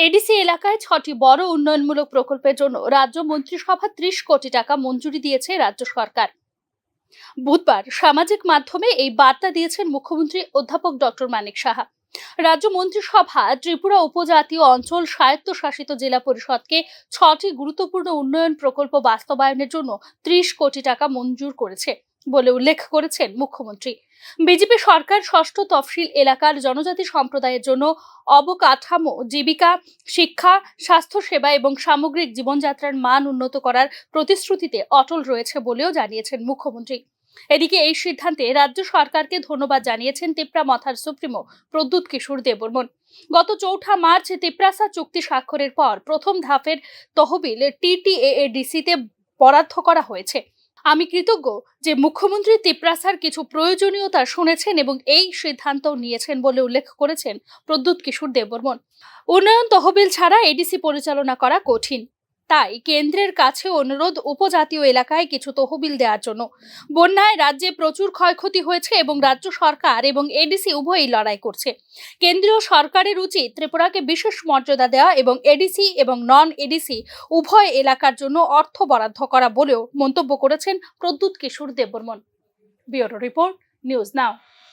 ADC এলাকায় 6টি বড় উন্নয়নমূলক প্রকল্পের জন্য রাজ্য মন্ত্রিসভা 30 কোটি টাকা মঞ্জুরি দিয়েছে রাজ্য সরকার। বুধবার সামাজিক মাধ্যমে এই বার্তা দিয়েছেন মুখ্যমন্ত্রী অধ্যাপক ডক্টর মানিক সাহা। রাজ্য মন্ত্রিসভা ত্রিপুরা উপজাতীয় অঞ্চল স্বায়ত্তশাসিত জেলা পরিষদকে 6টি গুরুত্বপূর্ণ উন্নয়ন প্রকল্প বাস্তবায়নের জন্য 30 কোটি টাকা মঞ্জুর করেছে বলে উল্লেখ করেছেন মুখ্যমন্ত্রী। বিজেপি সরকার ষষ্ঠ তফসিল এলাকার জনজাতি সম্প্রদায়ের জন্য অবকাঠামো, জীবিকা, শিক্ষা, স্বাস্থ্যসেবা এবং সামগ্রিক জীবনযাত্রার মান উন্নত করার প্রতিশ্রুতিতে অটল রয়েছে বলেও জানিয়েছেন মুখ্যমন্ত্রী। এদিকে এই সিদ্ধান্তে রাজ্য সরকারকে ধন্যবাদ জানিয়েছেন তিপ্রা মথার সুপ্রিমো প্রদ্যুৎ কিশোর দেববর্মন। গত 4 মার্চ তিপ্রাসা চুক্তি স্বাক্ষরের পর প্রথম ধাপের তহবিল TTAADC-তে বরাদ্দ করা হয়েছে। আমি কৃতজ্ঞ যে মুখ্যমন্ত্রী তিপ্রাসার কিছু প্রয়োজনীয়তা শুনেছেন এবং এই সিদ্ধান্ত নিয়েছেন বলে উল্লেখ করেছেন প্রদ্যুৎ কিশোর দেববর্মন। উন্নয়ন তহবিল ছাড়া এডিসি পরিচালনা করা কঠিন, তাই কেন্দ্রের কাছে অনুরোধ উপজাতীয় এলাকায় কিছু তহবিল দেওয়ার জন্য। বন্যায় রাজ্যে প্রচুর ক্ষয়ক্ষতি হয়েছে এবং রাজ্য সরকার এবং এডিসি উভয়ই লড়াই করছে। কেন্দ্রীয় সরকারের উচিত ত্রিপুরাকে বিশেষ মর্যাদা দেওয়া এবং এডিসি এবং নন এডিসি উভয় এলাকার জন্য অর্থ বরাদ্দ করা বলেও মন্তব্য করেছেন Pradyot Kishore Debbarma. Bureau report, news নাও।